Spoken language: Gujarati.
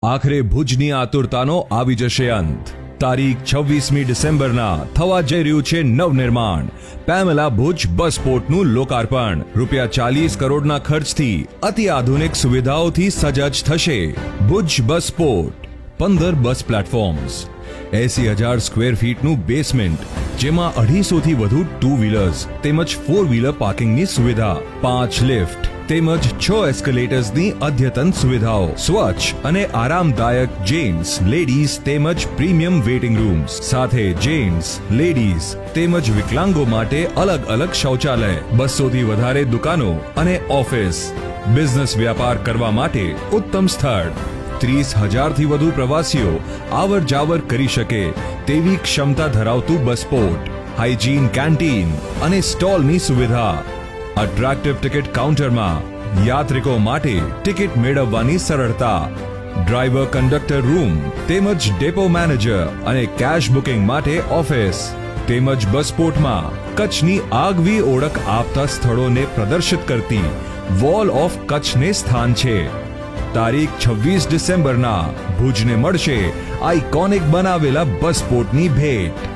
આખરે ભુજની આતુરતાનો આવી જશે અંત. તારીખ 26મી ડિસેમ્બરના થવા જઈ રહ્યું છે નવનિર્માણ પેમેલા ભુજ બસ પોર્ટનું લોકાર્પણ. ₹40 કરોડના ખર્ચથી અતિ આધુનિક સુવિધાઓથી સજ્જ થશે ભુજ બસ પોર્ટ. 15 બસ પ્લેટફોર્મ્સ, 80,000 સ્ક્વેર ફીટનું બેસમેન્ટ, જેમાં 250થી વધુ 2 વ્હીલર્સ તેમજ 4 વ્હીલર પાર્કિંગની સુવિધા, 5 લિફ્ટ તેમજ 6 એસ્કેલેટર્સની અદ્યતન સુવિધાઓ, સ્વચ્છ અને આરામદાયક જેન્ટ્સ, લેડીઝ તેમજ પ્રીમિયમ વેઇટિંગ રૂમ્સ, સાથે જેન્ટ્સ, લેડીઝ તેમજ વિકલાંગો માટે અલગ અલગ શૌચાલય, 200થી વધારે દુકાનો અને ઓફિસ. બિઝનેસ વ્યાપાર કરવા માટે ઉત્તમ સ્થળ. 30,000થી વધુ પ્રવાસીઓ આવર જાવર કરી શકે તેવી ક્ષમતા ધરાવતું બસપોર્ટ. હાઇજીન કેન્ટીન અને સ્ટોલની સુવિધા. અટ્રેક્ટિવ ટિકિટ કાઉન્ટરમાં યાત્રિકો માટે ટિકિટ મેળવવાની સરળતા. ડ્રાઈવર કંડક્ટર રૂમ તેમજ ડેપો મેનેજર અને કેશ બુકિંગ માટે ઓફિસ. તેમજ બસપોર્ટમાં કચ્છની આગવી ઓળખ આપતા સ્થળોને પ્રદર્શિત કરતી વોલ ઓફ કચ્છને સ્થાન છે. તારીખ 26 ડિસેમ્બરના ભુજને મળશે આઇકોનિક બનાવેલા બસપોર્ટની ભેટ.